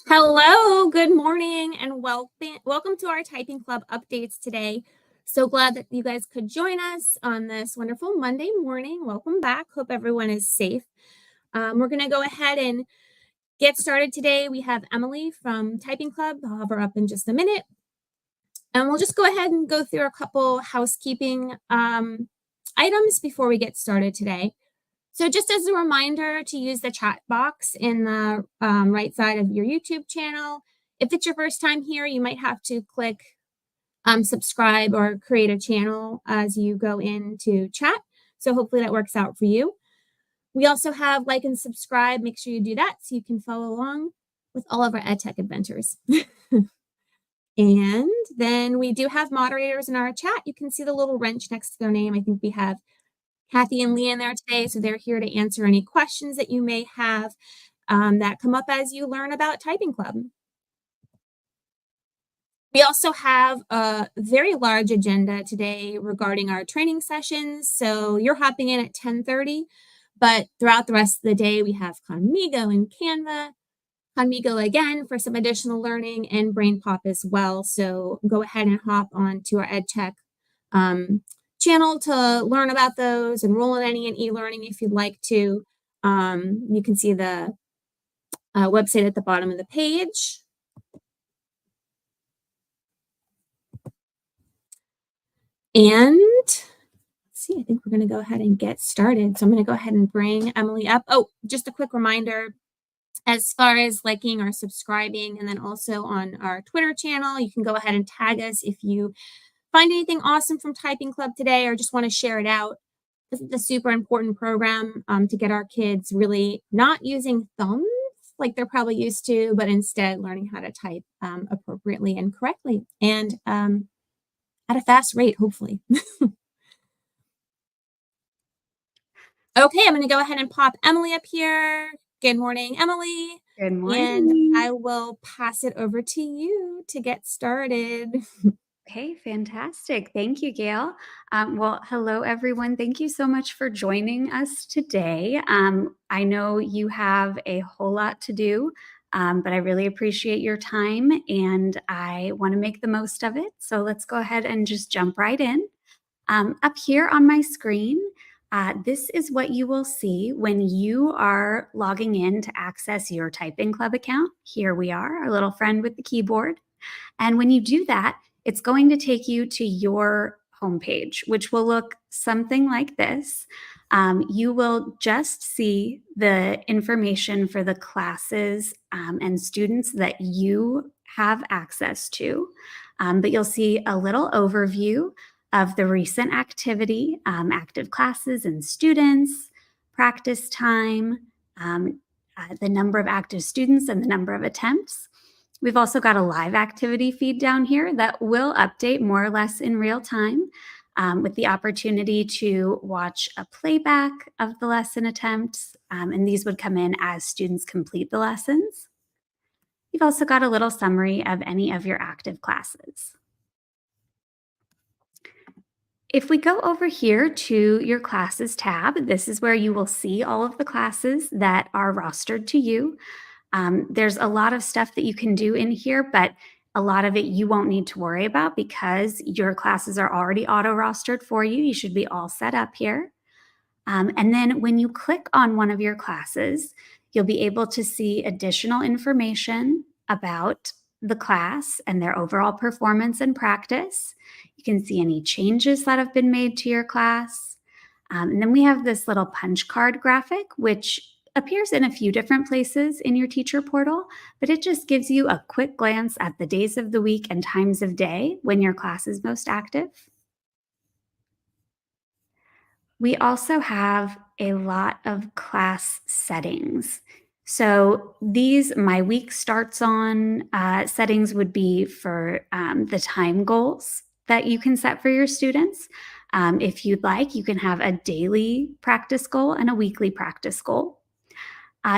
Hello, good morning, and welcome to our Typing Club updates today. So glad that you guys could join us on this wonderful Monday morning. Welcome back. Hope everyone is safe. We're going to go ahead and get started today. We have Emily from Typing Club. I'll have her up in just a minute. And we'll just go ahead and go through a couple housekeeping items before we get started today. So just as a reminder to use the chat box in the right side of your YouTube channel. If it's your first time here, you might have to click subscribe or create a channel as you go into chat. So hopefully that works out for you. We also have like and subscribe. Make sure you do that so you can follow along with all of our EdTech adventures. And then we do have moderators in our chat. You can see the little wrench next to their name. I think we have Kathy and Lee in there today, so they're here to answer any questions that you may have that come up as you learn about Typing Club. We also have a very large agenda today regarding our training sessions. So you're hopping in at 10:30, but throughout the rest of the day, we have Conmigo and Canva, Conmigo again for some additional learning, and BrainPop as well. So go ahead and hop on to our EdTech channel to learn about those, enroll in any in e-learning if you'd like to. You can see the website at the bottom of the page. And let's see, I think we're going to go ahead and get started. So I'm going to go ahead and bring Emily up. Oh, just a quick reminder, as far as liking or subscribing, and then also on our Twitter channel, you can go ahead and tag us if you find anything awesome from Typing Club today or just want to share it out. This is a super important program to get our kids really not using thumbs like they're probably used to, but instead learning how to type appropriately and correctly and at a fast rate, hopefully. Okay, I'm going to go ahead and pop Emily up here. Good morning, Emily. Good morning. And I will pass it over to you to get started. Okay, fantastic. Thank you, Gail. Well, hello, everyone. Thank you so much for joining us today. I know you have a whole lot to do, but I really appreciate your time and I want to make the most of it. So let's go ahead and just jump right in. Up here on my screen, this is what you will see when you are logging in to access your Typing Club account. Here we are, our little friend with the keyboard. And when you do that, it's going to take you to your homepage, which will look something like this. You will just see the information for the classes and students that you have access to. But you'll see a little overview of the recent activity, active classes and students, practice time, the number of active students and the number of attempts. We've also got a live activity feed down here that will update more or less in real time with the opportunity to watch a playback of the lesson attempts, and these would come in as students complete the lessons. You've also got a little summary of any of your active classes. If we go over here to your classes tab, this is where you will see all of the classes that are rostered to you. There's a lot of stuff that you can do in here, but a lot of it you won't need to worry about because your classes are already auto-rostered for you. You should be all set up here. And then when you click on one of your classes, you'll be able to see additional information about the class and their overall performance and practice. You can see any changes that have been made to your class. And then we have this little punch card graphic, which appears in a few different places in your teacher portal, but it just gives you a quick glance at the days of the week and times of day when your class is most active. We also have a lot of class settings. So these my week starts on settings would be for the time goals that you can set for your students. If you'd like, you can have a daily practice goal and a weekly practice goal.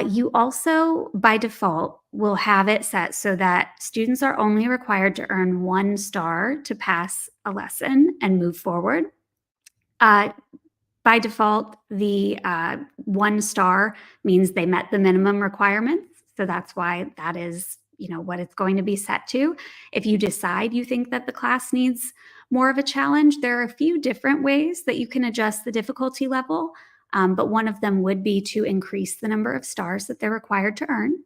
You also, by default, will have it set so that students are only required to earn 1 star to pass a lesson and move forward. By default, the 1 star means they met the minimum requirements. So that's why that is, what it's going to be set to. If you decide you think that the class needs more of a challenge, there are a few different ways that you can adjust the difficulty level, but one of them would be to increase the number of stars that they're required to earn.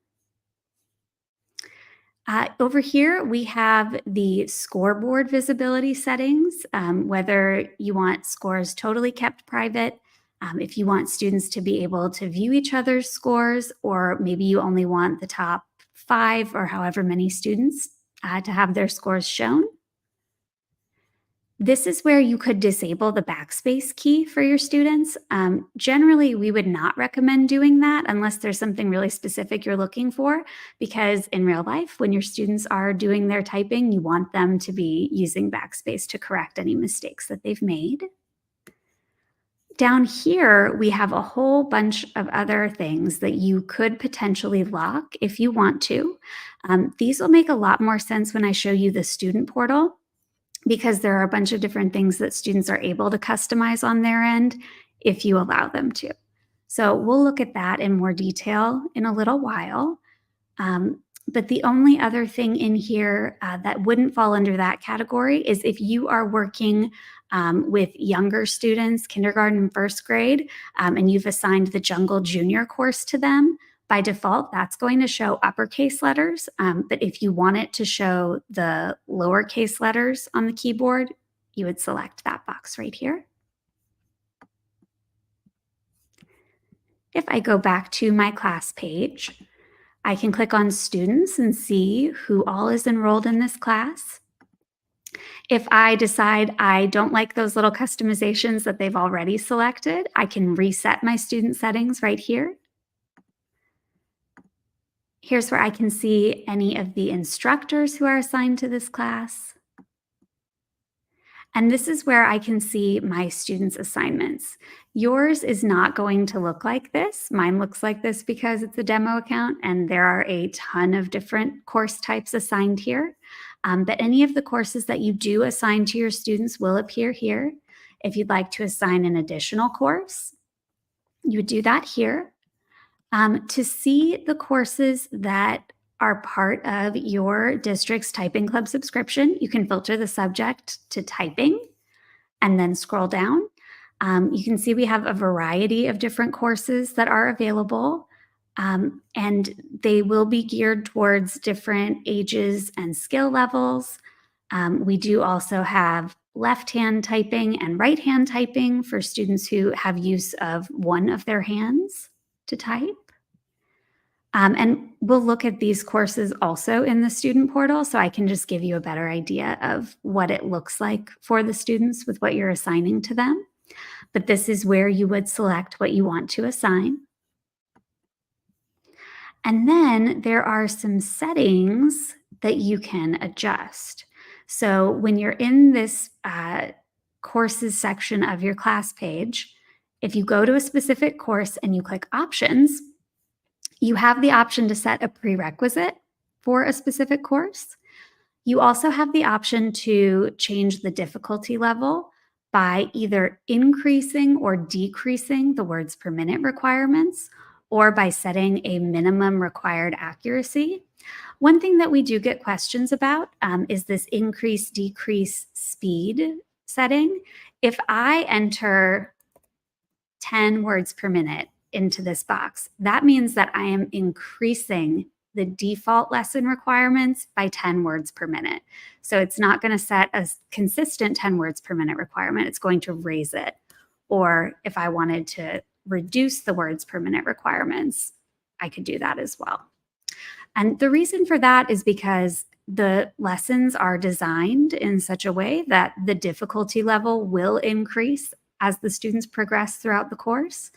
Over here, we have the scoreboard visibility settings, whether you want scores totally kept private, if you want students to be able to view each other's scores, or maybe you only want the top 5 or however many students to have their scores shown. This is where you could disable the backspace key for your students. Generally, we would not recommend doing that unless there's something really specific you're looking for, because in real life, when your students are doing their typing, you want them to be using backspace to correct any mistakes that they've made. Down here, we have a whole bunch of other things that you could potentially lock if you want to. These will make a lot more sense when I show you the student portal, because there are a bunch of different things that students are able to customize on their end if you allow them to. So we'll look at that in more detail in a little while. But the only other thing in here that wouldn't fall under that category is if you are working with younger students, kindergarten and first grade, and you've assigned the Jungle Junior course to them. By default, that's going to show uppercase letters, but if you want it to show the lowercase letters on the keyboard, you would select that box right here. If I go back to my class page, I can click on students and see who all is enrolled in this class. If I decide I don't like those little customizations that they've already selected, I can reset my student settings right here. Here's where I can see any of the instructors who are assigned to this class. And this is where I can see my students' assignments. Yours is not going to look like this. Mine looks like this because it's a demo account, and there are a ton of different course types assigned here. But any of the courses that you do assign to your students will appear here. If you'd like to assign an additional course, you would do that here. To see the courses that are part of your district's Typing Club subscription, you can filter the subject to typing and then scroll down. You can see we have a variety of different courses that are available, and they will be geared towards different ages and skill levels. We do also have left-hand typing and right-hand typing for students who have use of one of their hands to type. And we'll look at these courses also in the student portal, so I can just give you a better idea of what it looks like for the students with what you're assigning to them. But this is where you would select what you want to assign. And then there are some settings that you can adjust. So when you're in this courses section of your class page, if you go to a specific course and you click options, you have the option to set a prerequisite for a specific course. You also have the option to change the difficulty level by either increasing or decreasing the words per minute requirements, or by setting a minimum required accuracy. One thing that we do get questions about is this increase, decrease speed setting. If I enter 10 words per minute into this box, that means that I am increasing the default lesson requirements by 10 words per minute. So it's not going to set a consistent 10 words per minute requirement. It's going to raise it. Or if I wanted to reduce the words per minute requirements, I could do that as well. And the reason for that is because the lessons are designed in such a way that the difficulty level will increase as the students progress throughout the course.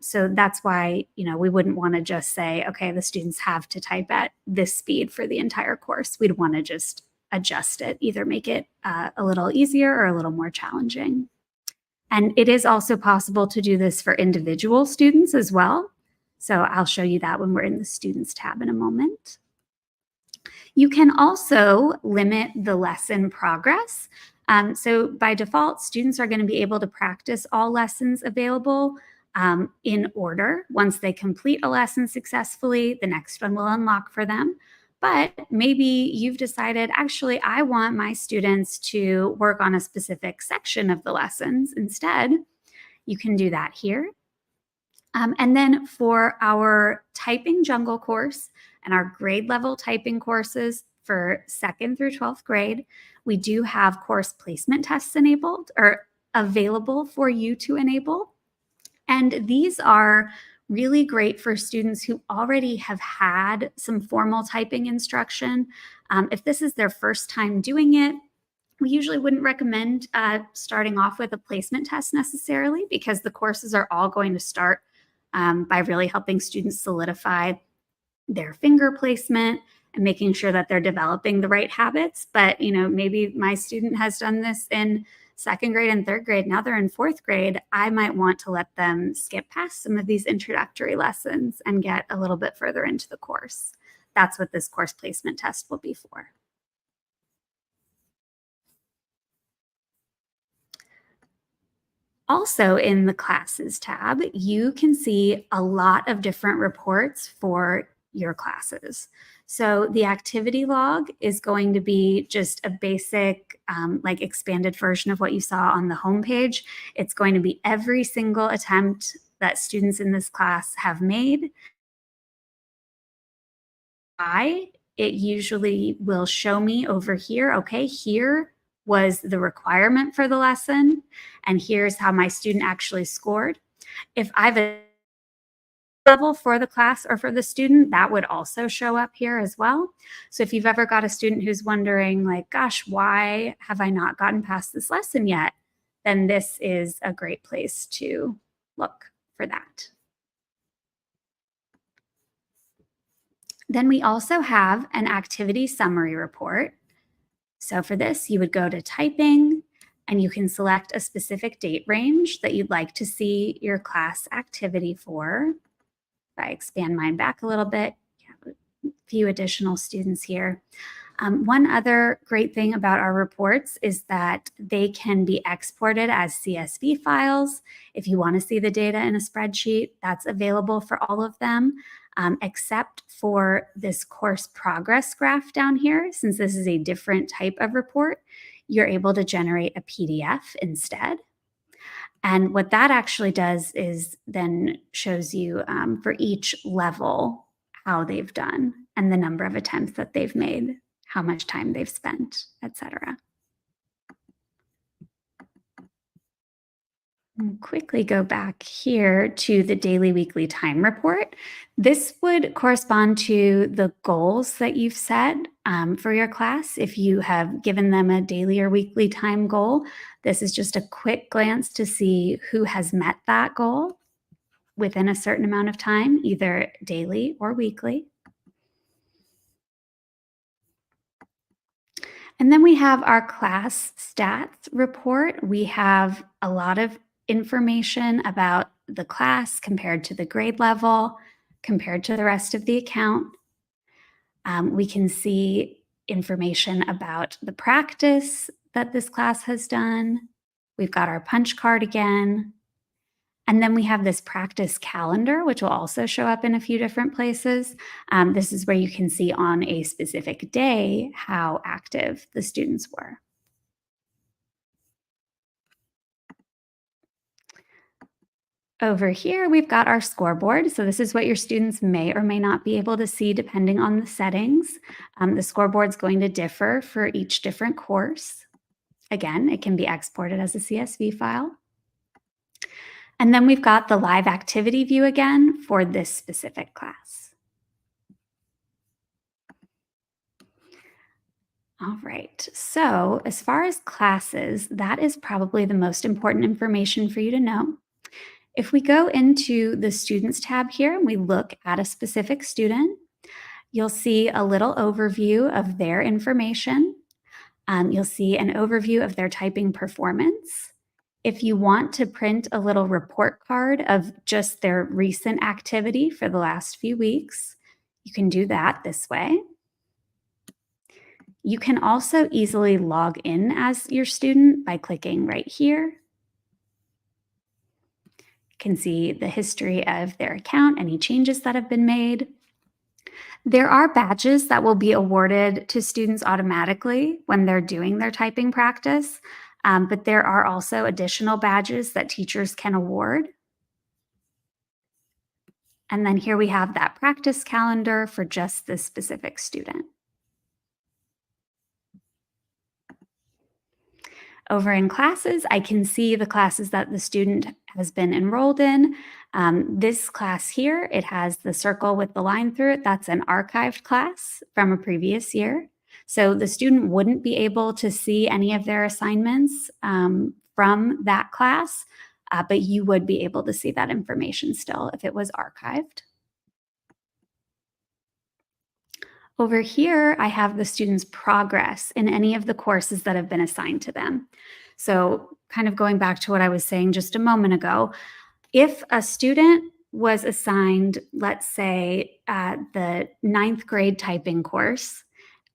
So that's why, we wouldn't want to just say, okay, the students have to type at this speed for the entire course. We'd want to just adjust it, either make it a little easier or a little more challenging. And it is also possible to do this for individual students as well. So I'll show you that when we're in the Students tab in a moment. You can also limit the lesson progress. So by default, students are going to be able to practice all lessons available in order. Once they complete a lesson successfully, the next one will unlock for them. But maybe you've decided, actually, I want my students to work on a specific section of the lessons instead. You can do that here. And then for our typing jungle course and our grade level typing courses for 2nd through 12th grade, we do have course placement tests enabled or available for you to enable. And these are really great for students who already have had some formal typing instruction. If this is their first time doing it, we usually wouldn't recommend starting off with a placement test necessarily, because the courses are all going to start by really helping students solidify their finger placement and making sure that they're developing the right habits. But, maybe my student has done this in 2nd grade and 3rd grade. Now they're in 4th grade. I might want to let them skip past some of these introductory lessons and get a little bit further into the course. That's what this course placement test will be for. Also in the classes tab, you can see a lot of different reports for your classes. So the activity log is going to be just a basic, like expanded version of what you saw on the homepage. It's going to be every single attempt that students in this class have made. It usually will show me over here, okay, here was the requirement for the lesson, and here's how my student actually scored. If I've a level for the class or for the student, that would also show up here as well. So if you've ever got a student who's wondering, like, gosh, why have I not gotten past this lesson yet? Then this is a great place to look for that. Then we also have an activity summary report. So for this, you would go to typing and you can select a specific date range that you'd like to see your class activity for. If I expand mine back a little bit, you have a few additional students here. One other great thing about our reports is that they can be exported as CSV files. If you want to see the data in a spreadsheet, that's available for all of them, except for this course progress graph down here. Since this is a different type of report, you're able to generate a PDF instead. And what that actually does is then shows you for each level how they've done and the number of attempts that they've made, how much time they've spent, etc. Quickly go back here to the daily weekly time report. This would correspond to the goals that you've set for your class. If you have given them a daily or weekly time goal, this is just a quick glance to see who has met that goal within a certain amount of time, either daily or weekly. And then we have our class stats report. We have a lot of information about the class compared to the grade level, compared to the rest of the account. We can see information about the practice that this class has done. We've got our punch card again. And then we have this practice calendar, which will also show up in a few different places. This is where you can see on a specific day how active the students were. Over here, we've got our scoreboard. So this is what your students may or may not be able to see depending on the settings. The scoreboard is going to differ for each different course. Again, it can be exported as a CSV file. And then we've got the live activity view again for this specific class. All right, so as far as classes, that is probably the most important information for you to know. If we go into the Students tab here and we look at a specific student, you'll see a little overview of their information. You'll see an overview of their typing performance. If you want to print a little report card of just their recent activity for the last few weeks, you can do that this way. You can also easily log in as your student by clicking right here. can see the history of their account, any changes that have been made. There are badges that will be awarded to students automatically when they're doing their typing practice, but there are also additional badges that teachers can award. And then here we have that practice calendar for just this specific student. Over in classes, I can see the classes that the student has been enrolled in. This class here, it has the circle with the line through it. That's an archived class from a previous year. So the student wouldn't be able to see any of their assignments from that class, but you would be able to see that information still if it was archived. Over here, I have the student's progress in any of the courses that have been assigned to them. So kind of going back to what I was saying just a moment ago, if a student was assigned, let's say, the 9th grade typing course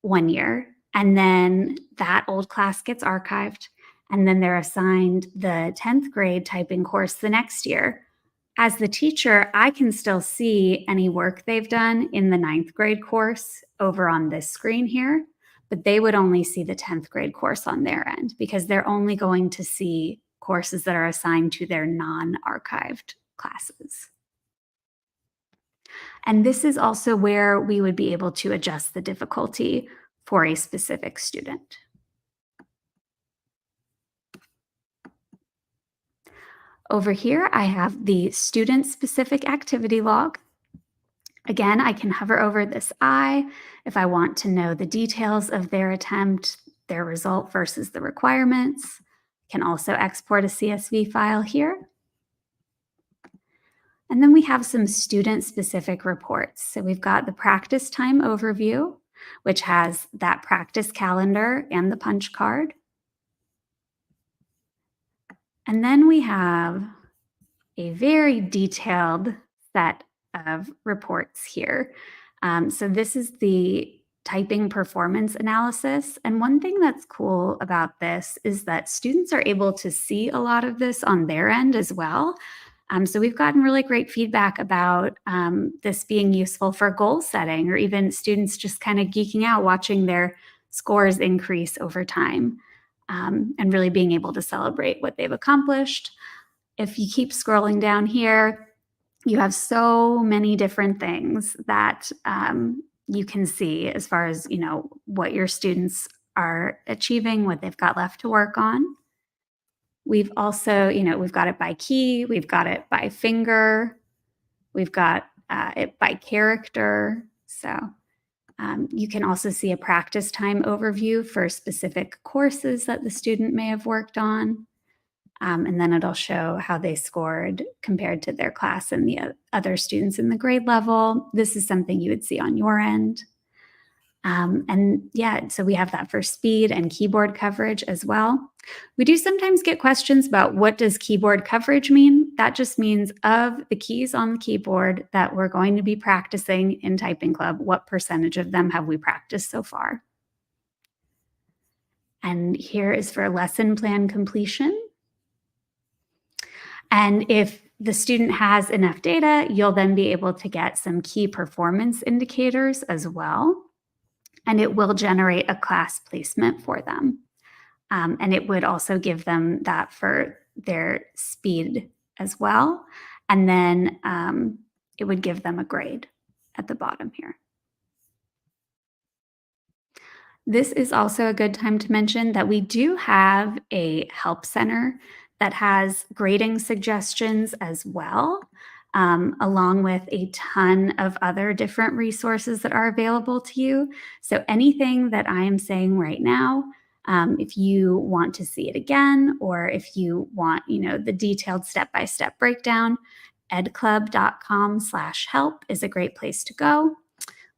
one year, and then that old class gets archived, and then they're assigned the 10th grade typing course the next year, as the teacher, I can still see any work they've done in the 9th grade course over on this screen here, but they would only see the 10th grade course on their end because they're only going to see courses that are assigned to their non-archived classes. And this is also where we would be able to adjust the difficulty for a specific student. Over here, I have the student-specific activity log. Again, I can hover over this eye if I want to know the details of their attempt, their result versus the requirements. I can also export a CSV file here. And then we have some student-specific reports. So we've got the practice time overview, which has that practice calendar and the punch card. And then we have a very detailed set of reports here. So this is the typing performance analysis. And one thing that's cool about this is that students are able to see a lot of this on their end as well. So we've gotten really great feedback about this being useful for goal setting, or even students just kind of geeking out watching their scores increase over time, and really being able to celebrate what they've accomplished. If you keep scrolling down here, you have so many different things that you can see as far as, what your students are achieving, what they've got left to work on. We've also, we've got it by key, we've got it by finger, we've got it by character. So you can also see a practice time overview for specific courses that the student may have worked on. And then it'll show how they scored compared to their class and the other students in the grade level. This is something you would see on your end. And yeah, so we have that for speed and keyboard coverage as well. We do sometimes get questions about what does keyboard coverage mean? That just means of the keys on the keyboard that we're going to be practicing in TypingClub, what percentage of them have we practiced so far? And here is for lesson plan completion. And if the student has enough data, you'll then be able to get some key performance indicators as well. And it will generate a class placement for them. And it would also give them that for their speed as well. And then it would give them a grade at the bottom here. This is also a good time to mention that we do have a help center that has grading suggestions as well, along with a ton of other different resources that are available to you. So anything that I am saying right now, if you want to see it again, or if you want, the detailed step-by-step breakdown, edclub.com/help is a great place to go.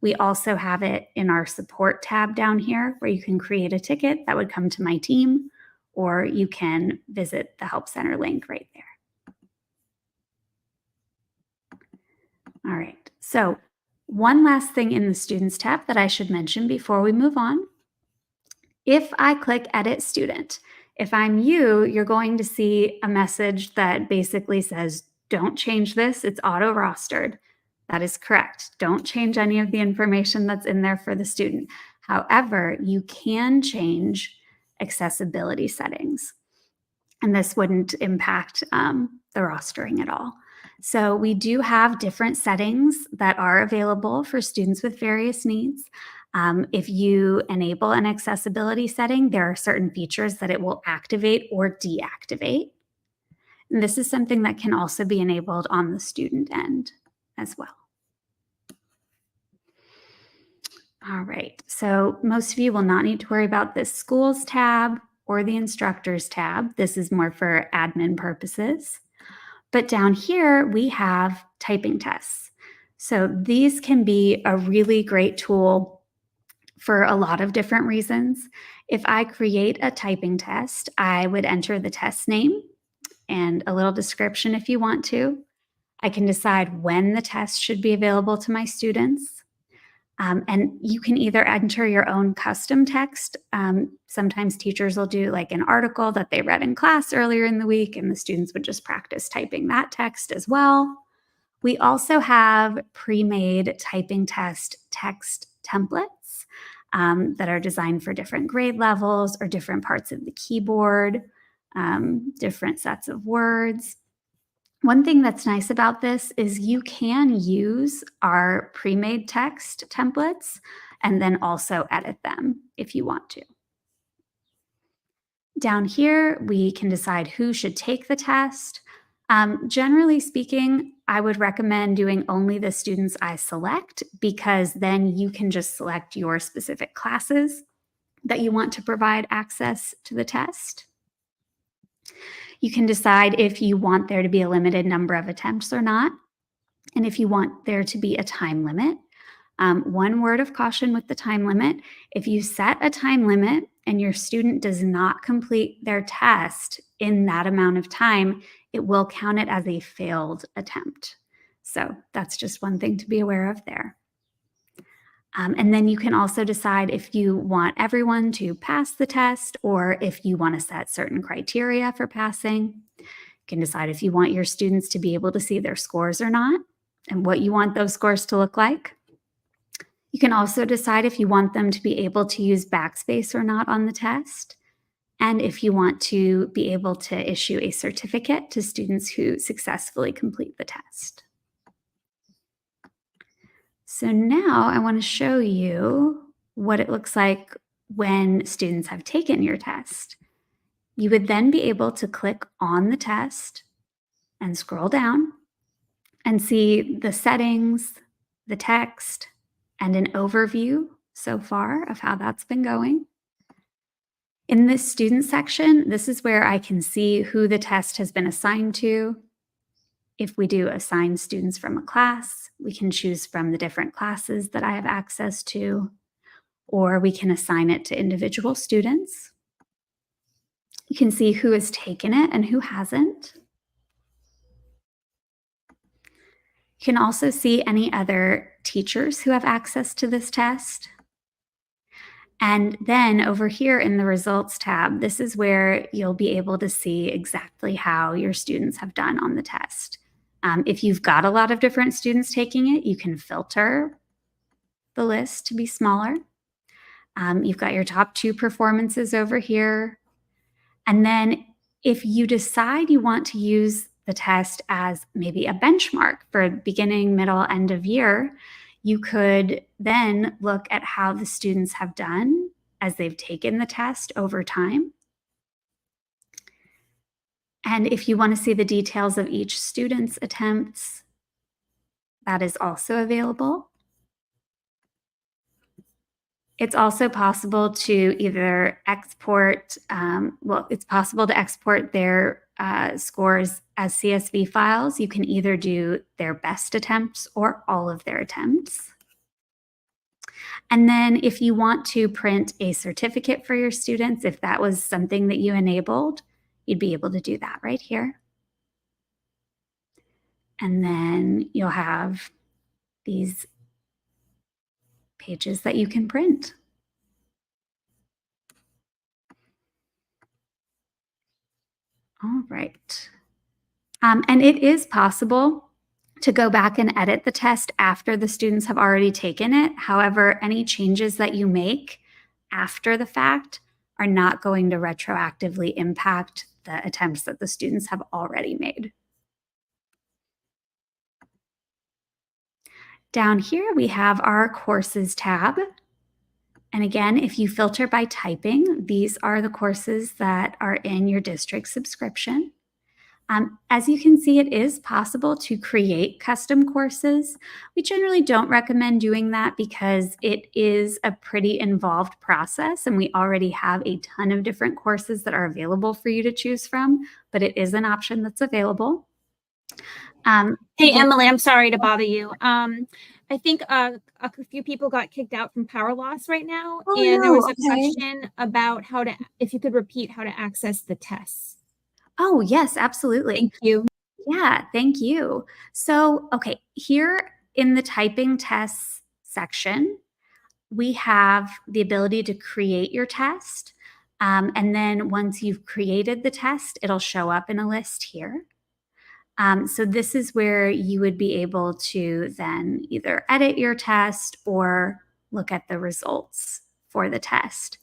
We also have it in our support tab down here where you can create a ticket that would come to my team, or you can visit the Help Center link right there. All right, so one last thing in the Students tab that I should mention before we move on. If I click Edit Student, if I'm you, you're going to see a message that basically says, don't change this. It's auto-rostered. That is correct. Don't change any of the information that's in there for the student. However, you can change accessibility settings, and this wouldn't impact the rostering at all. So we do have different settings that are available for students with various needs. If you enable an accessibility setting, there are certain features that it will activate or deactivate. And this is something that can also be enabled on the student end as well. All right, so most of you will not need to worry about this schools tab or the instructors tab. This is more for admin purposes. But down here, we have typing tests. So these can be a really great tool for a lot of different reasons. If I create a typing test, I would enter the test name and a little description if you want to. I can decide when the test should be available to my students. And you can either enter your own custom text. Sometimes teachers will do like an article that they read in class earlier in the week, and the students would just practice typing that text as well. We also have pre-made typing test text templates that are designed for different grade levels or different parts of the keyboard, different sets of words. One thing that's nice about this is you can use our pre-made text templates and then also edit them if you want to. Down here, we can decide who should take the test. Generally speaking, I would recommend doing only the students I select, because then you can just select your specific classes that you want to provide access to the test. You can decide if you want there to be a limited number of attempts or not, and if you want there to be a time limit. One word of caution with the time limit: if you set a time limit and your student does not complete their test in that amount of time, it will count it as a failed attempt. So that's just one thing to be aware of there. And then you can also decide if you want everyone to pass the test or if you want to set certain criteria for passing. You can decide if you want your students to be able to see their scores or not, and what you want those scores to look like. You can also decide if you want them to be able to use backspace or not on the test, and if you want to be able to issue a certificate to students who successfully complete the test. So now I want to show you what it looks like when students have taken your test. You would then be able to click on the test and scroll down and see the settings, the text, and an overview so far of how that's been going. In this student section, this is where I can see who the test has been assigned to. If we do assign students from a class, we can choose from the different classes that I have access to, or we can assign it to individual students. You can see who has taken it and who hasn't. You can also see any other teachers who have access to this test. And then over here in the results tab, this is where you'll be able to see exactly how your students have done on the test. If you've got a lot of different students taking it, you can filter the list to be smaller. You've got your top 2 performances over here. And then if you decide you want to use the test as maybe a benchmark for beginning, middle, end of year, you could then look at how the students have done as they've taken the test over time. And if you want to see the details of each student's attempts, that is also available. It's also possible to either export, it's possible to export their scores as CSV files. You can either do their best attempts or all of their attempts. And then if you want to print a certificate for your students, if that was something that you enabled, you'd be able to do that right here. And then you'll have these pages that you can print. All right. And it is possible to go back and edit the test after the students have already taken it. However, any changes that you make after the fact are not going to retroactively impact the attempts that the students have already made. Down here, we have our courses tab. And again, if you filter by typing, these are the courses that are in your district subscription. As you can see, it is possible to create custom courses. We generally don't recommend doing that because it is a pretty involved process, and we already have a ton of different courses that are available for you to choose from, but it is an option that's available. Hey, Emily, I'm sorry to bother you. I think a few people got kicked out from Power Loss right now, and there was a question about if you could repeat how to access the tests. Oh, yes, absolutely. Thank you. Yeah, thank you. So, okay, here in the typing tests section, we have the ability to create your test. And then once you've created the test, it'll show up in a list here. So this is where you would be able to then either edit your test or look at the results for the test.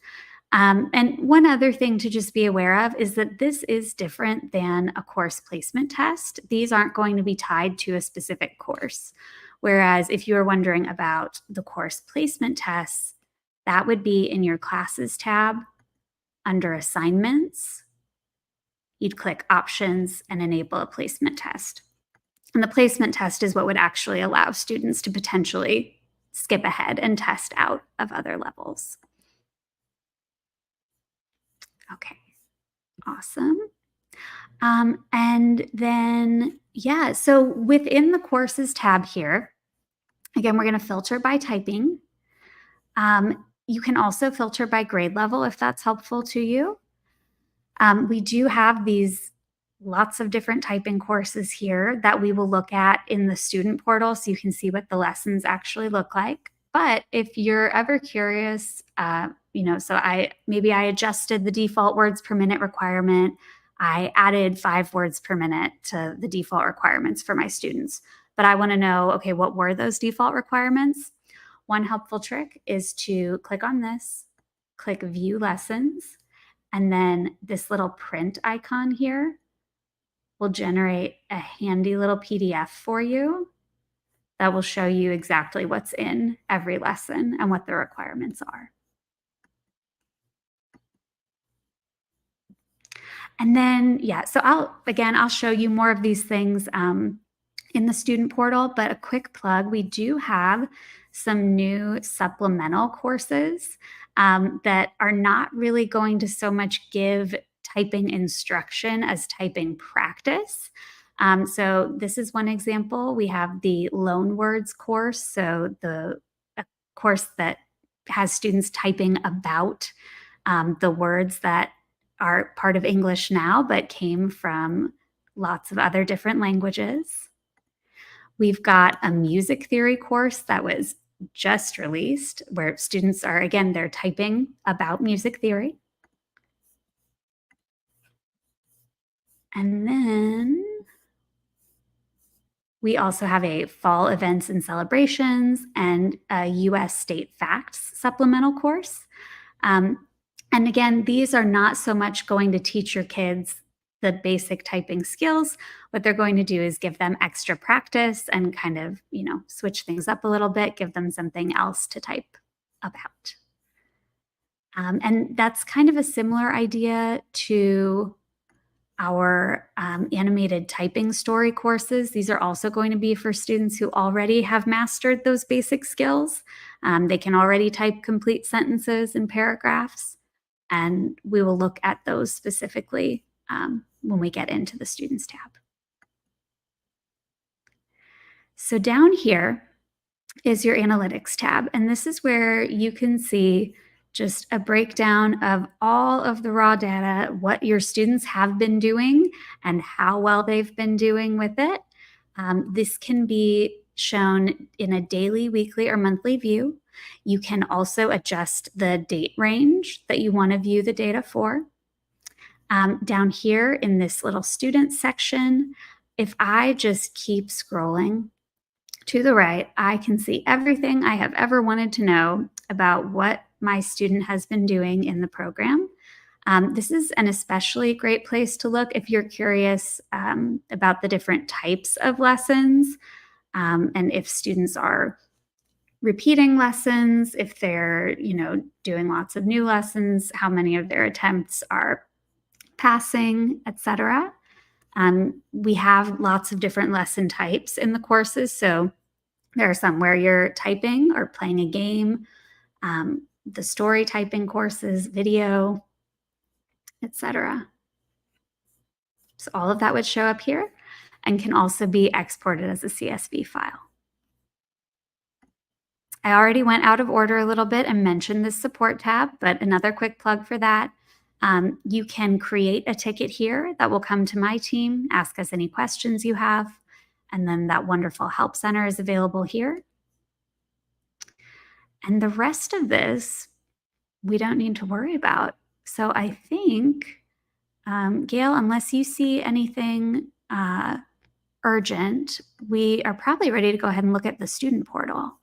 And one other thing to just be aware of is that this is different than a course placement test. These aren't going to be tied to a specific course. Whereas if you are wondering about the course placement tests, that would be in your classes tab under assignments. You'd click options and enable a placement test. And the placement test is what would actually allow students to potentially skip ahead and test out of other levels. Okay, awesome. And then, yeah, so within the courses tab here, again, we're going to filter by typing. You can also filter by grade level if that's helpful to you. We do have these lots of different typing courses here that we will look at in the student portal so you can see what the lessons actually look like. But if you're ever curious, so maybe I adjusted the default words per minute requirement. I added 5 words per minute to the default requirements for my students. But I want to know, okay, what were those default requirements? One helpful trick is to click on this, click View Lessons, and then this little print icon here will generate a handy little PDF for you that will show you exactly what's in every lesson and what the requirements are. And then, yeah, so I'll show you more of these things in the student portal, but a quick plug, we do have some new supplemental courses that are not really going to so much give typing instruction as typing practice. So this is one example. We have the loan words course, so the course that has students typing about the words that are part of English now, but came from lots of other different languages. We've got a music theory course that was just released where students are, again, they're typing about music theory. And then we also have a fall events and celebrations and a US state facts supplemental course. And again, these are not so much going to teach your kids the basic typing skills. What they're going to do is give them extra practice and kind of, switch things up a little bit, give them something else to type about. And that's kind of a similar idea to our animated typing story courses. These are also going to be for students who already have mastered those basic skills. They can already type complete sentences and paragraphs. And we will look at those specifically when we get into the Students tab. So down here is your Analytics tab, and this is where you can see just a breakdown of all of the raw data, what your students have been doing and how well they've been doing with it. This can be shown in a daily, weekly, or monthly view. You can also adjust the date range that you want to view the data for. Down here in this little student section, if I just keep scrolling to the right, I can see everything I have ever wanted to know about what my student has been doing in the program. This is an especially great place to look if you're curious about the different types of lessons, and if students are repeating lessons, if they're, doing lots of new lessons, how many of their attempts are passing, etc. We have lots of different lesson types in the courses. So there are some where you're typing or playing a game, the story typing courses, video, etc. So all of that would show up here and can also be exported as a CSV file. I already went out of order a little bit and mentioned this support tab, but another quick plug for that. You can create a ticket here that will come to my team, ask us any questions you have, and then that wonderful help center is available here. And the rest of this, we don't need to worry about. So I think, Gail, unless you see anything urgent, we are probably ready to go ahead and look at the student portal.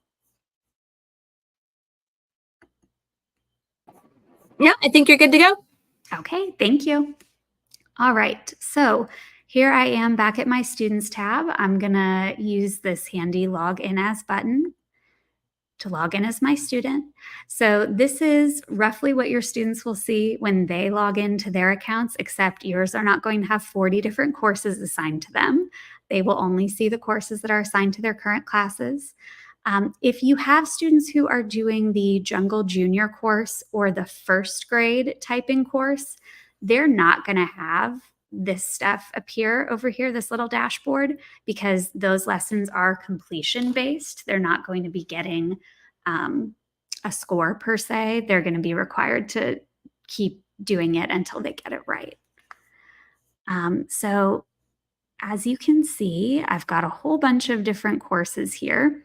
Yeah, I think you're good to go. Okay, thank you. All right, so here I am back at my Students tab. I'm gonna use this handy Log In As button to log in as my student. So this is roughly what your students will see when they log into their accounts, except yours are not going to have 40 different courses assigned to them. They will only see the courses that are assigned to their current classes. If you have students who are doing the Jungle Junior course or the first grade typing course, they're not going to have this stuff appear over here, this little dashboard, because those lessons are completion based. They're not going to be getting a score per se. They're going to be required to keep doing it until they get it right. So as you can see, I've got a whole bunch of different courses here.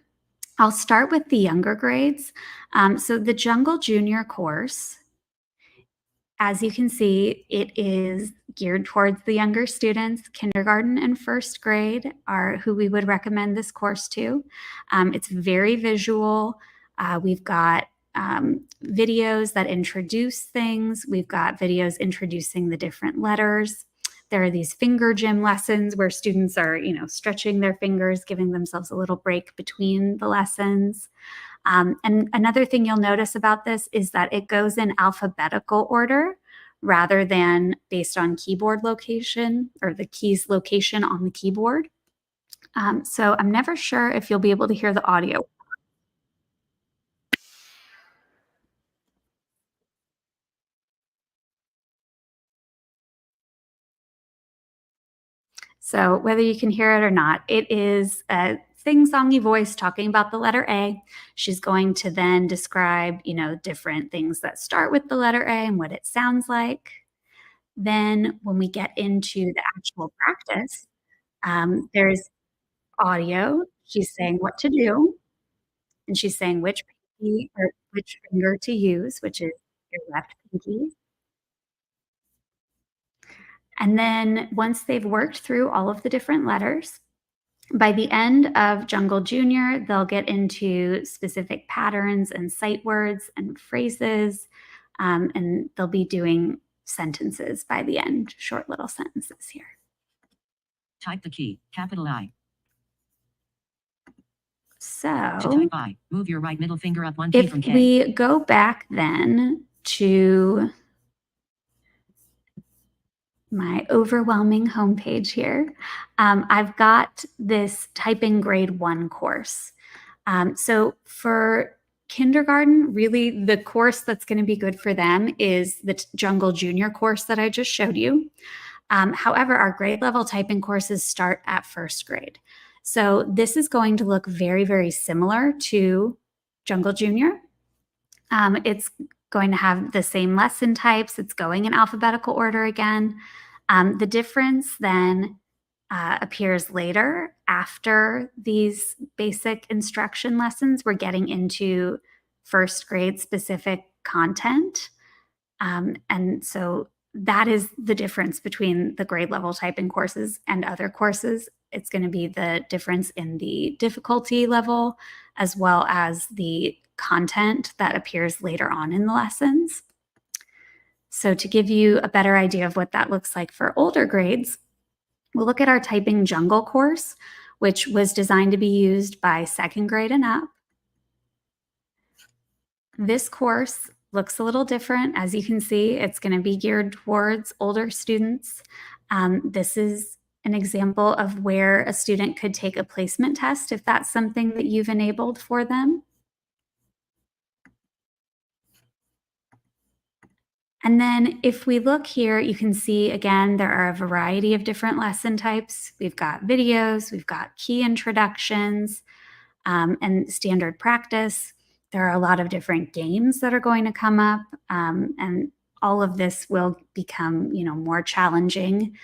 I'll start with the younger grades. So the Jungle Junior course, as you can see, it is geared towards the younger students. Kindergarten and first grade are who we would recommend this course to. It's very visual. We've got videos that introduce things. We've got videos introducing the different letters. There are these finger gym lessons where students are, stretching their fingers, giving themselves a little break between the lessons. And another thing you'll notice about this is that it goes in alphabetical order rather than based on keyboard location or the keys location on the keyboard. So I'm never sure if you'll be able to hear the audio. So whether you can hear it or not, it is a sing-songy voice talking about the letter A. She's going to then describe, different things that start with the letter A and what it sounds like. Then when we get into the actual practice, there's audio. She's saying what to do, and she's saying which pinky or which finger to use, which is your left pinky. And then once they've worked through all of the different letters, by the end of Jungle Junior, they'll get into specific patterns and sight words and phrases, and they'll be doing sentences by the end, short little sentences here. Type the key, capital I. So To type I, move your right middle finger up one key if from K. we go back then to my overwhelming homepage here, I've got this Typing Grade 1 course. So for kindergarten, really the course that's going to be good for them is the Jungle Junior course that I just showed you. However, our grade level typing courses start at first grade. So this is going to look very, very similar to Jungle Junior. It's going to have the same lesson types. It's going in alphabetical order again. The difference then appears later after these basic instruction lessons. We're getting into first grade specific content. And so that is the difference between the grade level typing courses and other courses. It's going to be the difference in the difficulty level as well as the content that appears later on in the lessons. So to give you a better idea of what that looks like for older grades, we'll look at our Typing Jungle course, which was designed to be used by 2nd grade and up. This course looks a little different. As you can see, it's going to be geared towards older students. This is an example of where a student could take a placement test if that's something that you've enabled for them. And then if we look here, you can see, again, there are a variety of different lesson types. We've got videos, we've got key introductions, and standard practice. There are a lot of different games that are going to come up, and all of this will become, more challenging.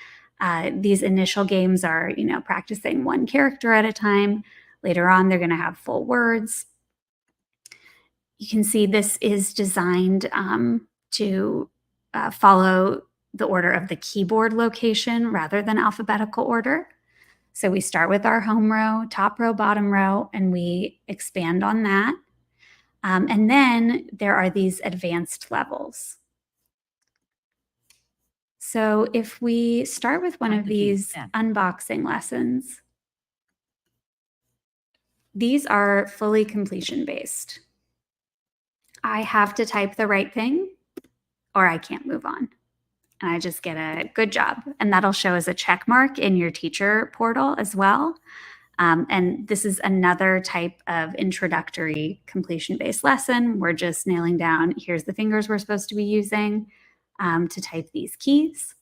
These initial games are, practicing one character at a time. Later on, they're going to have full words. You can see this is designed to follow the order of the keyboard location rather than alphabetical order. So we start with our home row, top row, bottom row, and we expand on that. And then there are these advanced levels. So if we start with one of these unboxing lessons, these are fully completion based. I have to type the right thing or I can't move on. And I just get a good job. And that'll show as a check mark in your teacher portal as well. And this is another type of introductory completion-based lesson. We're just nailing down, here's the fingers we're supposed to be using to type these keys.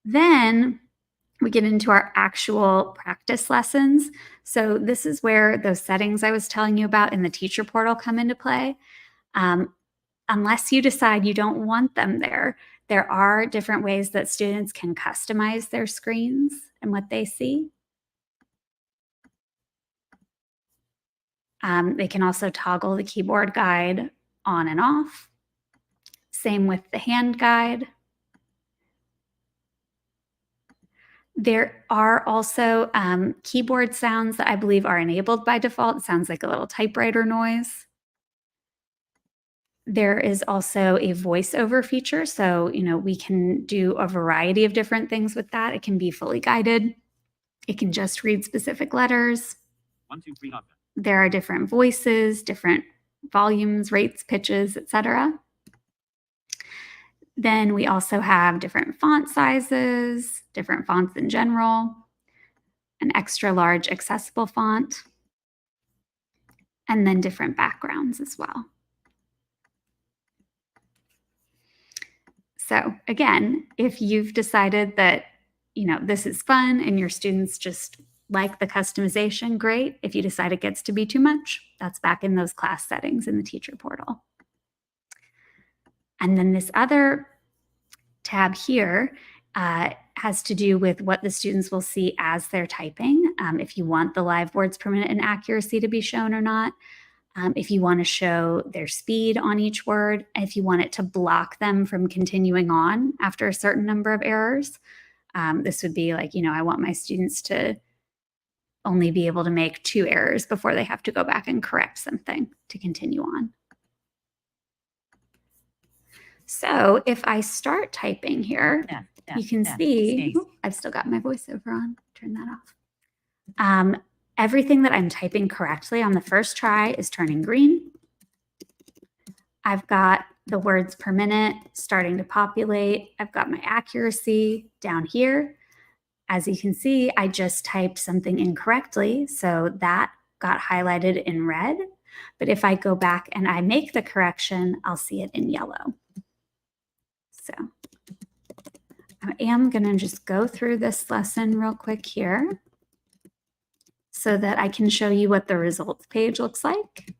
Then we get into our actual practice lessons. So this is where those settings I was telling you about in the teacher portal come into play. Unless you decide you don't want them there, there are different ways that students can customize their screens and what they see. They can also toggle the keyboard guide on and off. Same with the hand guide. There are also keyboard sounds that I believe are enabled by default. It sounds like a little typewriter noise. There is also a voiceover feature. So, we can do a variety of different things with that. It can be fully guided. It can just read specific letters. 1, 2, 3, up. There are different voices, different volumes, rates, pitches, etc. Then we also have different font sizes, different fonts in general, an extra large accessible font, and then different backgrounds as well. So again, if you've decided that, this is fun and your students just like the customization, great. If you decide it gets to be too much, that's back in those class settings in the teacher portal. And then this other tab here has to do with what the students will see as they're typing. If you want the live words per minute and accuracy to be shown or not, if you want to show their speed on each word, and if you want it to block them from continuing on after a certain number of errors. This would be like, I want my students to only be able to make 2 errors before they have to go back and correct something to continue on. So if I start typing here, you can see, I've still got my voiceover on, turn that off. Everything that I'm typing correctly on the first try is turning green. I've got the words per minute starting to populate. I've got my accuracy down here. As you can see, I just typed something incorrectly, so that got highlighted in red. But if I go back and I make the correction, I'll see it in yellow. So I am going to just go through this lesson real quick here so that I can show you what the results page looks like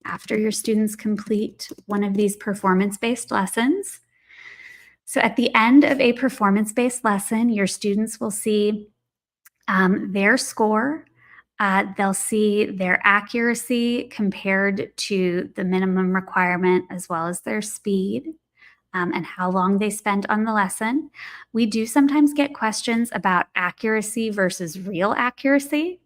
after your students complete one of these performance-based lessons. So at the end of a performance-based lesson, your students will see their score. They'll see their accuracy compared to the minimum requirement as well as their speed. and how long they spent on the lesson. We do sometimes get questions about accuracy versus real accuracy.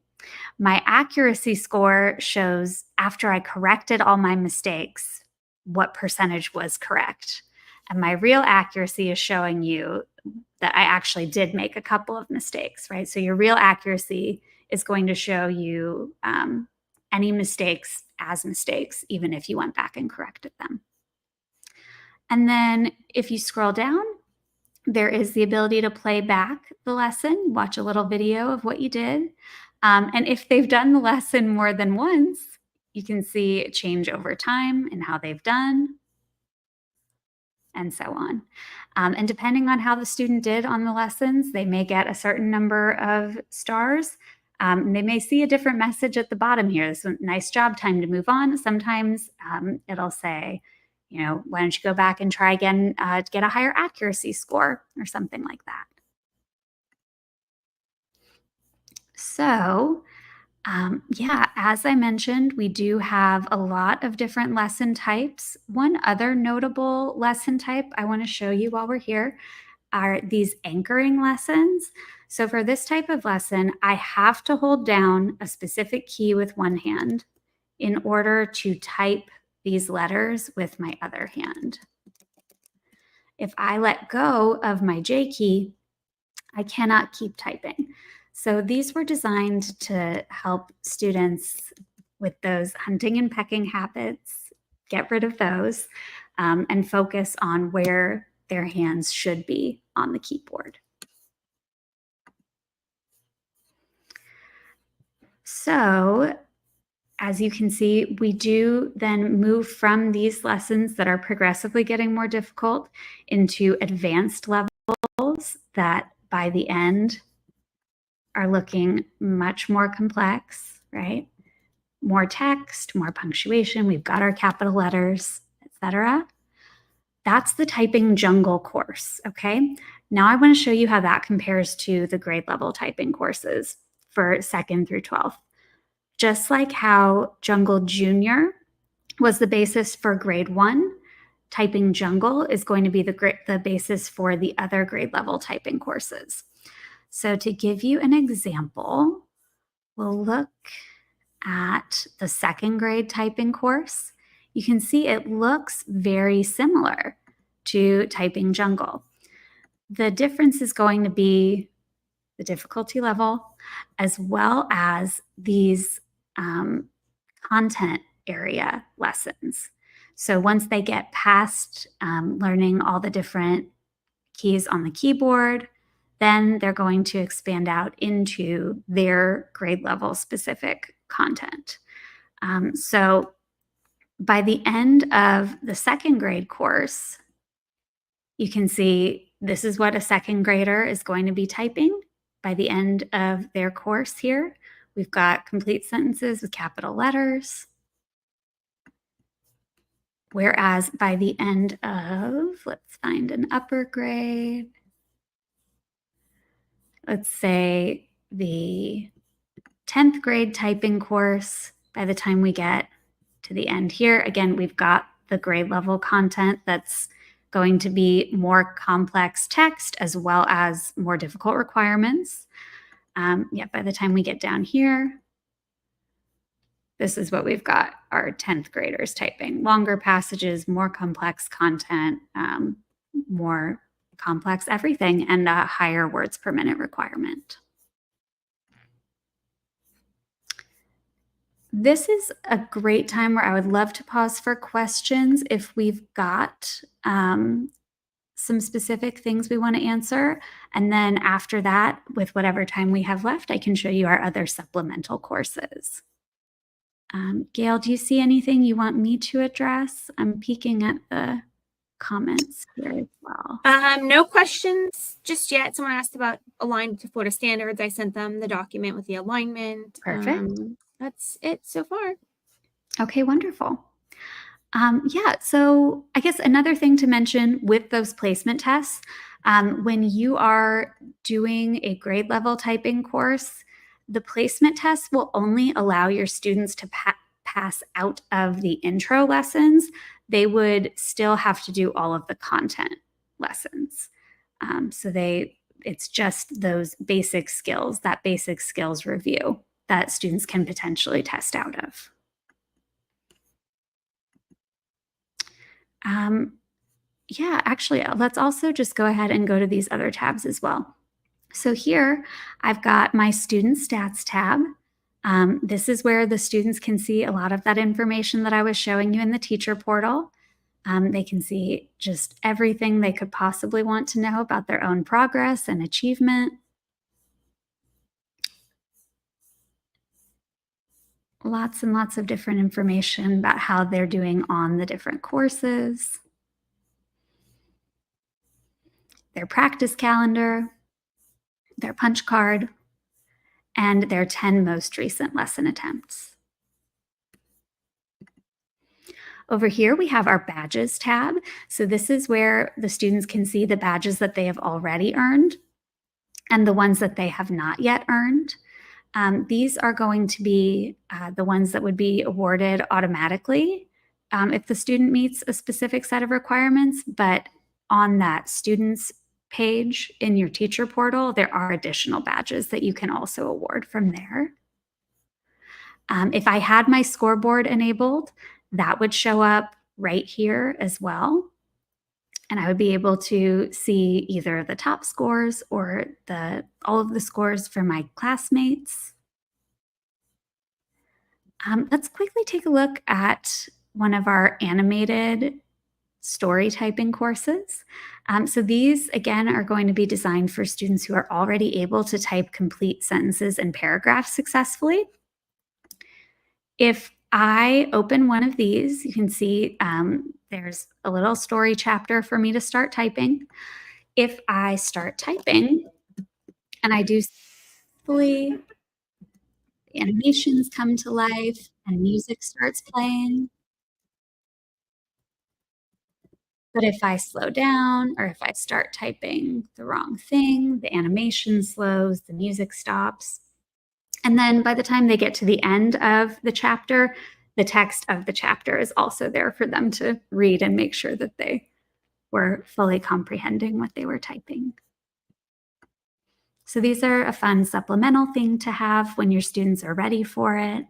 My accuracy score shows after I corrected all my mistakes, what percentage was correct. And my real accuracy is showing you that I actually did make a couple of mistakes, right? So your real accuracy is going to show you any mistakes as mistakes, even if you went back and corrected them. And then if you scroll down, there is the ability to play back the lesson, watch a little video of what you did. And if they've done the lesson more than once, you can see it change over time and how they've done, and so on. And depending on how the student did on the lessons, they may get a certain number of stars. They may see a different message at the bottom here. This one, nice job, time to move on. Sometimes it'll say, you know, why don't you go back and try again to get a higher accuracy score or something like that. So yeah, as I mentioned, we do have a lot of different lesson types. One other notable lesson type I want to show you while we're here are these anchoring lessons. So for this type of lesson, I have to hold down a specific key with one hand in order to type these letters with my other hand. If I let go of my J key, I cannot keep typing. So these were designed to help students with those hunting and pecking habits, get rid of those, and focus on where their hands should be on the keyboard. So as you can see, we do then move from these lessons that are progressively getting more difficult into advanced levels that by the end are looking much more complex, right? More text, more punctuation, we've got our capital letters, etc. That's the Typing Jungle course, okay? Now I want to show you how that compares to the grade level typing courses for 2nd through 12th. Just like how Jungle Junior was the basis for grade 1, Typing Jungle is going to be the basis for the other grade level typing courses. So to give you an example, we'll look at the 2nd grade typing course. You can see it looks very similar to Typing Jungle. The difference is going to be the difficulty level, as well as these content area lessons. So once they get past learning all the different keys on the keyboard, then they're going to expand out into their grade level specific content. So by the end of the 2nd grade course, you can see this is what a 2nd grader is going to be typing by the end of their course here. We've got complete sentences with capital letters. Whereas by the end of, let's find an upper grade. Let's say the 10th grade typing course, by the time we get to the end here, again, we've got the grade level content that's going to be more complex text as well as more difficult requirements. Yeah, by the time we get down here, this is what we've got, our 10th graders typing. Longer passages, more complex content, more complex everything, and a higher words per minute requirement. This is a great time where I would love to pause for questions if we've got some specific things we want to answer. And then after that, with whatever time we have left, I can show you our other supplemental courses. Gail, do you see anything you want me to address? I'm peeking at the comments here as well. No questions just yet. Someone asked about aligned to Florida standards. I sent them the document with the alignment. Perfect. That's it so far. Okay, wonderful. Yeah, so I guess another thing to mention with those placement tests, when you are doing a grade level typing course, the placement tests will only allow your students to pass out of the intro lessons, they would still have to do all of the content lessons. It's just those basic skills, that basic skills review that students can potentially test out of. Yeah, actually, let's also just go ahead and go to these other tabs as well. So here I've got my student stats tab. This is where the students can see a lot of that information that I was showing you in the teacher portal. They can see just everything they could possibly want to know about their own progress and achievement. Lots and lots of different information about how they're doing on the different courses. Their practice calendar, their punch card, and their 10 most recent lesson attempts. Over here, we have our badges tab. So this is where the students can see the badges that they have already earned and the ones that they have not yet earned. These are going to be the ones that would be awarded automatically if the student meets a specific set of requirements, but on that students page in your teacher portal, there are additional badges that you can also award from there. If I had my scoreboard enabled, that would show up right here as well. And I would be able to see either the top scores or all of the scores for my classmates. Let's quickly take a look at one of our animated story typing courses. So these, again, are going to be designed for students who are already able to type complete sentences and paragraphs successfully. If I open one of these, you can see there's a little story chapter for me to start typing. If I start typing and I do successfully, the animations come to life and music starts playing. But if I slow down or if I start typing the wrong thing, the animation slows, the music stops. And then by the time they get to the end of the chapter, the text of the chapter is also there for them to read and make sure that they were fully comprehending what they were typing. So these are a fun supplemental thing to have when your students are ready for it.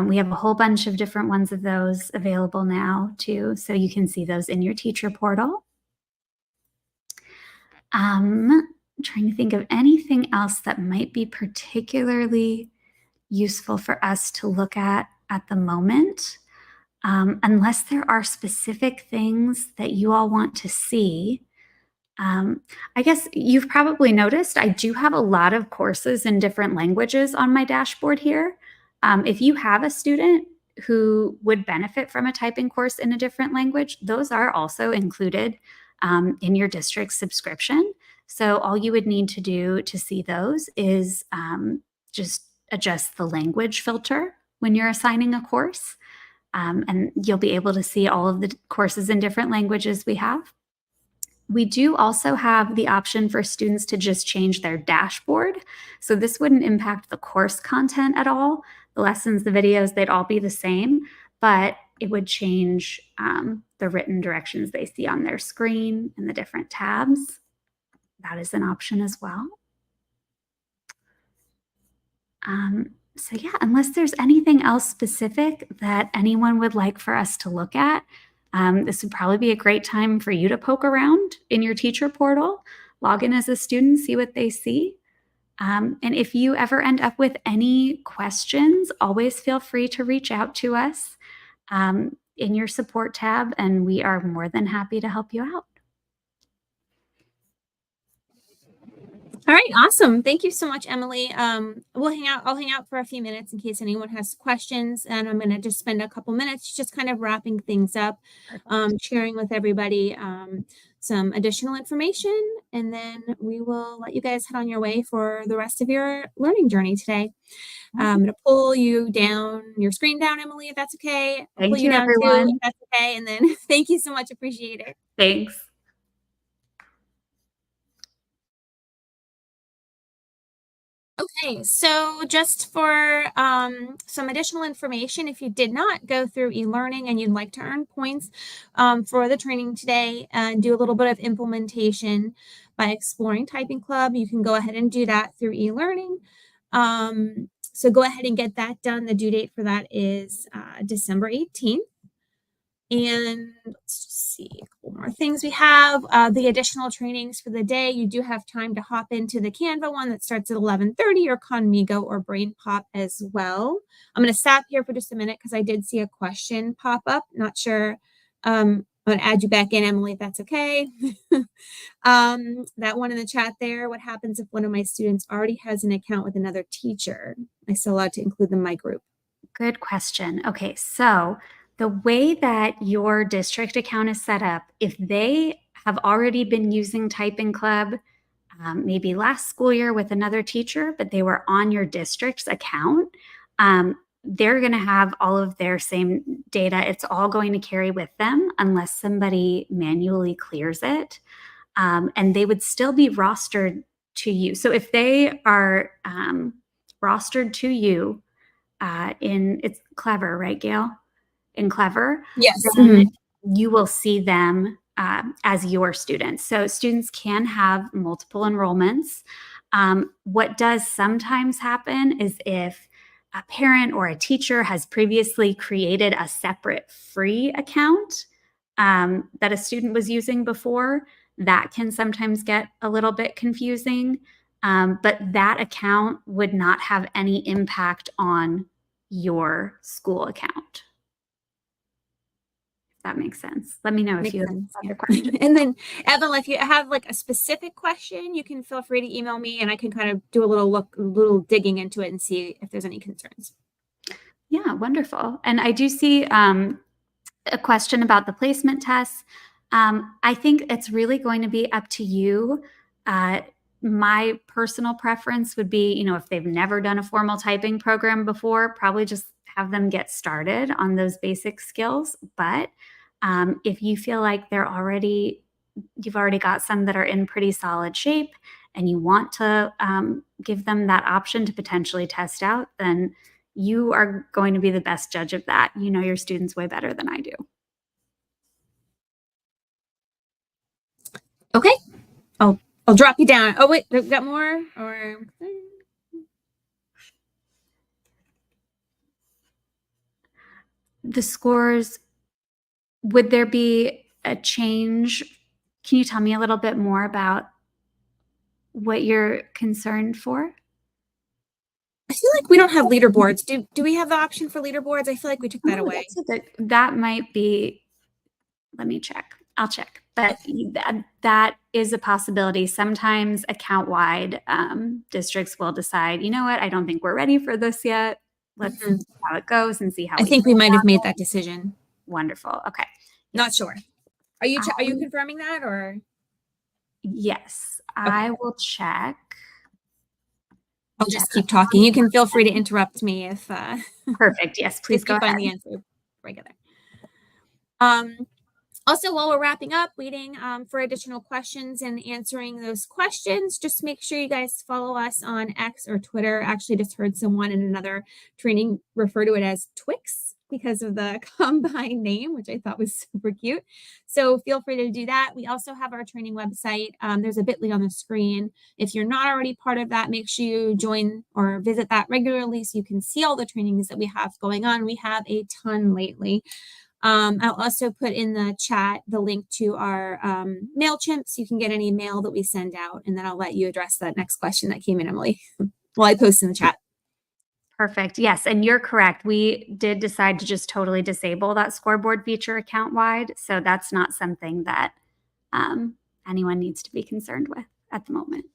We have a whole bunch of different ones of those available now too, so you can see those in your teacher portal. I'm trying to think of anything else that might be particularly useful for us to look at the moment. Unless there are specific things that you all want to see. I guess you've probably noticed I do have a lot of courses in different languages on my dashboard here. If you have a student who would benefit from a typing course in a different language, those are also included in your district's subscription. So all you would need to do to see those is just adjust the language filter when you're assigning a course. And you'll be able to see all of the courses in different languages we have. We do also have the option for students to just change their dashboard. So this wouldn't impact the course content at all. The lessons, the videos, they'd all be the same, but it would change the written directions they see on their screen and the different tabs. That is an option as well. So yeah, unless there's anything else specific that anyone would like for us to look at, this would probably be a great time for you to poke around in your teacher portal, log in as a student, see what they see. And if you ever end up with any questions, always feel free to reach out to us in your support tab, and we are more than happy to help you out. All right, awesome. Thank you so much, Emily. I'll hang out for a few minutes in case anyone has questions, and I'm going to just spend a couple minutes just kind of wrapping things up, sharing with everybody some additional information, and then we will let you guys head on your way for the rest of your learning journey today. I'm going to pull you down, your screen down, Emily, if that's okay. Thank pull you, down everyone. too, if that's okay, and then thank you so much. Appreciate it. Thanks. Okay, so just for some additional information, if you did not go through e-learning and you'd like to earn points for the training today and do a little bit of implementation by exploring Typing Club, you can go ahead and do that through e-learning. So go ahead and get that done. The due date for that is December 18th. And let's just see a couple more things. We have the additional trainings for the day. You do have time to hop into the Canva one that starts at 11:30 or Conmigo or Brain Pop as well. I'm going to stop here for just a minute because I did see a question pop up. Not sure. I'm going to add you back in, Emily, if that's okay. That one in the chat there. What happens if one of my students already has an account with another teacher? Am I still allowed to include them in my group? Good question. Okay, so the way that your district account is set up, if they have already been using TypingClub, maybe last school year with another teacher, but they were on your district's account, they're going to have all of their same data. It's all going to carry with them unless somebody manually clears it. And they would still be rostered to you. So if they are rostered to you, it's Clever, right, Gail? In Clever, Yes. then you will see them as your students. So students can have multiple enrollments. What does sometimes happen is if a parent or a teacher has previously created a separate free account that a student was using before, that can sometimes get a little bit confusing. But that account would not have any impact on your school account. If that makes sense. Let me know if you have other questions. And then, Evan, if you have like a specific question, you can feel free to email me and I can kind of do a little digging into it and see if there's any concerns. Yeah, wonderful. And I do see a question about the placement tests. I think it's really going to be up to you. My personal preference would be, if they've never done a formal typing program before, probably just have them get started on those basic skills. But if you feel like you've already got some that are in pretty solid shape and you want to give them that option to potentially test out, then you are going to be the best judge of that. You know your students way better than I do. Okay. I'll drop you down. Oh, wait, we've got more or the scores, would there be a change? Can you tell me a little bit more about what you're concerned for? I feel like we don't have leaderboards. Do we have the option for leaderboards? I feel like we took that away. That might be, let me check. I'll check. But that is a possibility. Sometimes account-wide districts will decide, you know what, I don't think we're ready for this yet. Let's see how it goes and see how I think we might have made that decision. Wonderful. Okay. Not sure. Are you confirming that or? Yes, okay. I will check. I'll just keep talking. You can feel free to interrupt me if perfect. Yes, please go ahead. Find the answer regular. Also, while we're wrapping up, waiting for additional questions and answering those questions, just make sure you guys follow us on X or Twitter. Actually, just heard someone in another training refer to it as Twix because of the combined name, which I thought was super cute. So feel free to do that. We also have our training website. There's a bit.ly on the screen. If you're not already part of that, make sure you join or visit that regularly so you can see all the trainings that we have going on. We have a ton lately. I'll also put in the chat the link to our MailChimp so you can get any mail that we send out, and then I'll let you address that next question that came in, Emily, while I post in the chat. Perfect. Yes, and you're correct. We did decide to just totally disable that scoreboard feature account-wide, so that's not something that anyone needs to be concerned with at the moment.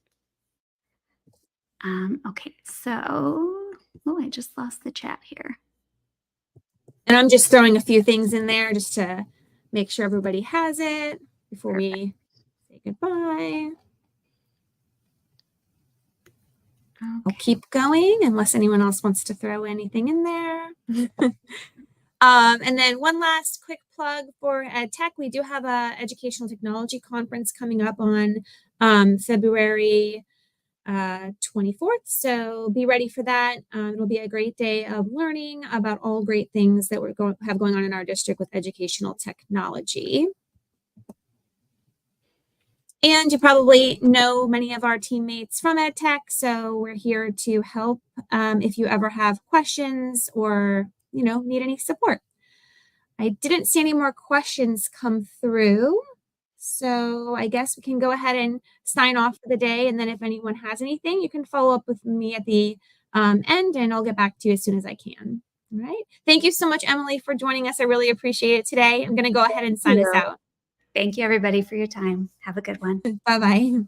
Okay, so, I just lost the chat here. And I'm just throwing a few things in there just to make sure everybody has it before we say goodbye. Okay. I'll keep going unless anyone else wants to throw anything in there. And then one last quick plug for EdTech. We do have a educational technology conference coming up on February 24th. So be ready for that. It'll be a great day of learning about all great things that we're have going on in our district with educational technology. And you probably know many of our teammates from EdTech, so we're here to help if you ever have questions or need any support. I didn't see any more questions come through, so I guess we can go ahead and sign off for the day. And then if anyone has anything, you can follow up with me at the end, and I'll get back to you as soon as I can. All right. Thank you so much, Emily, for joining us. I really appreciate it today. I'm going to go ahead and sign us out. Thank you, everybody, for your time. Have a good one. Bye-bye.